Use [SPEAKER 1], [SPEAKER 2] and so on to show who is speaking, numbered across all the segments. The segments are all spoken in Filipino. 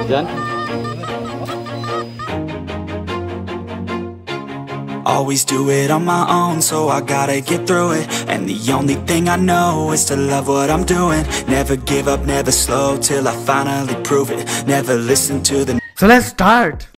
[SPEAKER 1] Diyan?
[SPEAKER 2] Always do it on my own, so I gotta get through it. And the only thing I know is to love what I'm doing. Never give up, never slow, till I finally prove it. Never listen to the...
[SPEAKER 3] So let's start.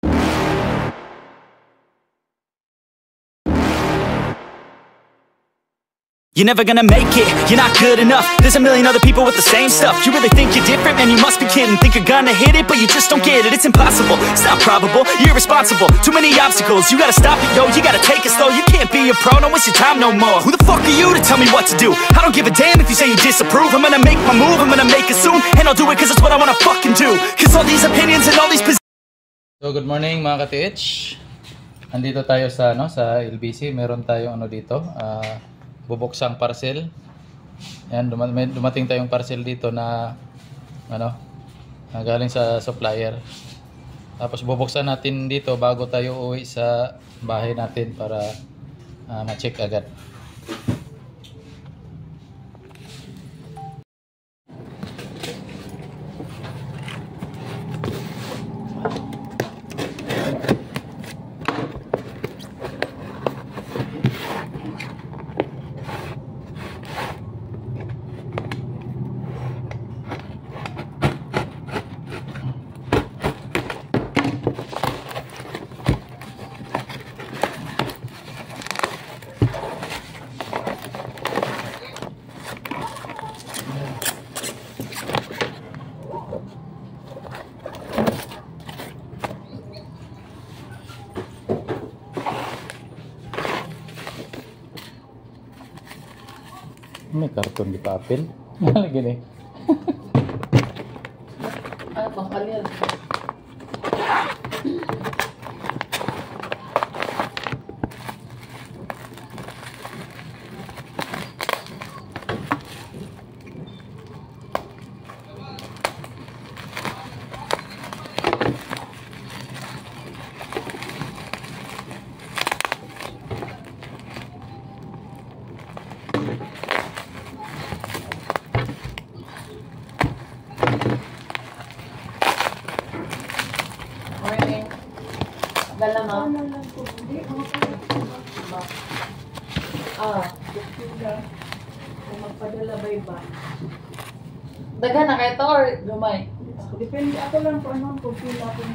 [SPEAKER 2] You're never gonna make it, you're not good enough. There's a million other people with the same stuff. You really think you're different? Man, you must be kidding. Think you're gonna hit it, but you just don't get it. It's impossible, it's not probable, you're irresponsible. Too many obstacles, you gotta stop it, yo. You gotta take it slow, you can't be a pro. Don't waste your time no more. Who the fuck are you to tell me what to do? I don't give a damn if you say you disapprove. I'm gonna make my move, I'm gonna make it soon. And I'll do it cause it's what I wanna fucking do. Cause all these opinions and all these
[SPEAKER 1] So good morning mga ka-TH. Andito tayo sa sa LBC. Meron tayong dito, bubuksang parcel. Yan, dumating tayong parcel dito na galing sa supplier. Tapos bubuksan natin dito bago tayo uwi sa bahay natin para ma-check agad. May karton di papel. Gini.
[SPEAKER 4] Ano bang kalian? Dala mo?
[SPEAKER 5] Kung magpadala ba iba?
[SPEAKER 4] Daga na kayo to or lumay?
[SPEAKER 5] Depende ako lang kung anong pila kung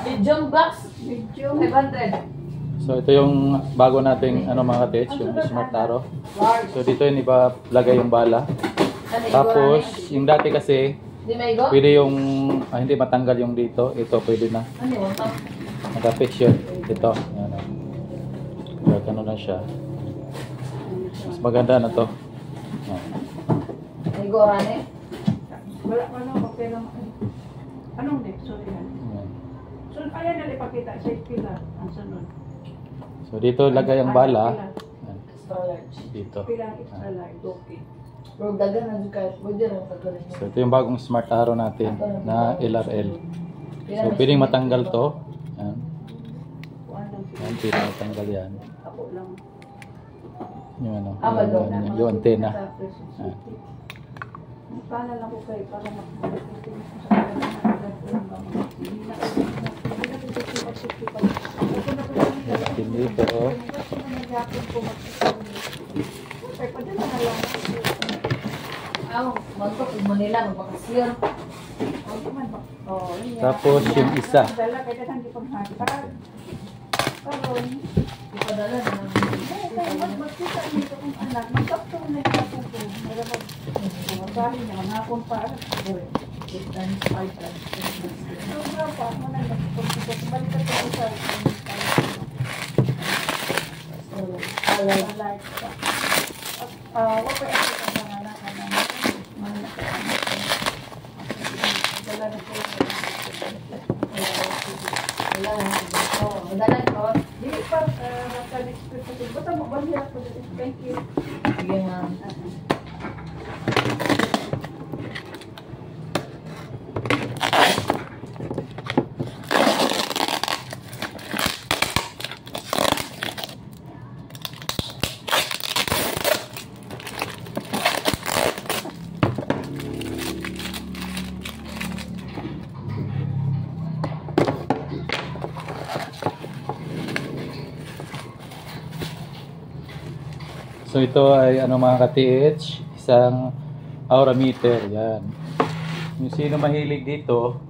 [SPEAKER 4] Medium box?
[SPEAKER 5] medium.
[SPEAKER 4] 500.
[SPEAKER 1] So ito yung bago nating mga ka-TH, yung Smart Arrow. So dito yung ipalagay yung bala. Tapos yung dati kasi
[SPEAKER 4] Di may go?
[SPEAKER 1] pwede yung hindi matanggal yung dito. Ito pwede na.
[SPEAKER 4] Ano yun?
[SPEAKER 1] Naka-fix yun. Ito. Yan. Gano na siya. Mas maganda na to.
[SPEAKER 4] May go rane?
[SPEAKER 5] Wala ko na, okay lang. Anong next? Sorry na.
[SPEAKER 1] Yan.
[SPEAKER 5] So, ayan na ipakita sa pila. Ang sunod.
[SPEAKER 1] So dito lagay ang bala. Yan.
[SPEAKER 4] Extra large.
[SPEAKER 1] Dito.
[SPEAKER 5] Pila extra large. Okay.
[SPEAKER 4] Bro, daga na dyan kayo. Pwede rin pagkarin
[SPEAKER 1] So ito yung bagong Smart Arrow natin na LRL. So pwedeng matanggal to. Yan. Yan, pwedeng matanggal yan.
[SPEAKER 5] Ako lang.
[SPEAKER 1] Yung yung antena. Yan.
[SPEAKER 5] Paano lang ko kayo para makakalimutin ko sa
[SPEAKER 1] Yan dito.
[SPEAKER 5] Ay, padala na lang.
[SPEAKER 4] Magpapag Manila, magbakasyon.
[SPEAKER 1] Tapos yung isa.
[SPEAKER 5] Dala kaya nang di paghatag. Karon,
[SPEAKER 4] Ipadala na naman.
[SPEAKER 5] magkita nito kung anak, magkaptong na ito ko. Meron magaling na hapon pa.
[SPEAKER 4] It times 5 times.
[SPEAKER 5] Sobra pa, mo na nagpagkita. Balik ka sa isa. Like pa. Wala pa ako sa pangalan ka na. Dala na po.
[SPEAKER 4] Wala na. Madalang ko.
[SPEAKER 5] Di pa, basta next week. Basta magbalik ako. Thank you.
[SPEAKER 4] Sige nga.
[SPEAKER 1] So ito ay ano mga ka-TH, isang aura meter. Yan. Yung sino mahilig dito,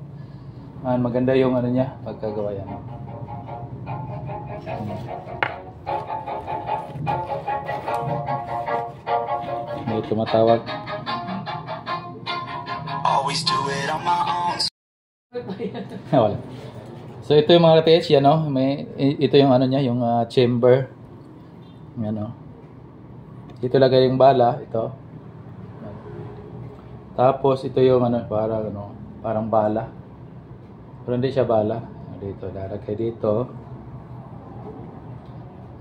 [SPEAKER 1] maganda yung ano niya, pagkagawa yan. May tumatawag.
[SPEAKER 2] Always do it on my own.
[SPEAKER 1] Wala. So ito yung mga ka-TH, yan o. Ito yung ano niya, yung chamber. Yan o. Dito lagay yung bala, ito. Tapos ito yung ano, parang bala. Pero hindi siya bala. Dito, lalagay dito.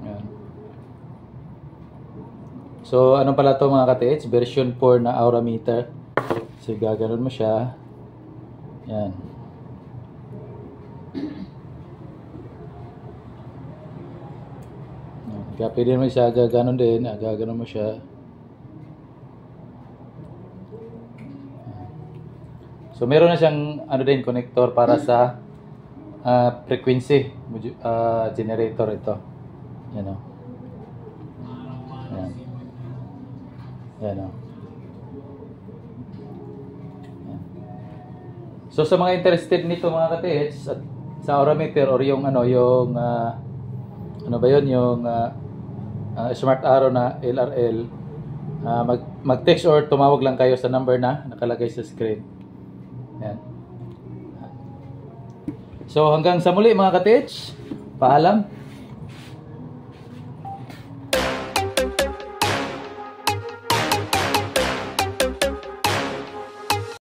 [SPEAKER 1] Yan. So ano pala to mga ka-TH? Version 4 na aura meter. So gaganon mo siya. Yan. Kaya pwede mo siya gaganon din, gaganon mo siya. So meron na siyang ano din connector para sa frequency generator ito. Yan o. Yan. Yan o. Yan. So sa mga interested nito mga ka-TH, sa aura meter or yung ano yung ano ba yun yung smart arrow na LRL, mag-text or tumawag lang kayo sa number na nakalagay sa screen. Yan. So hanggang sa muli mga ka-TH, paalam.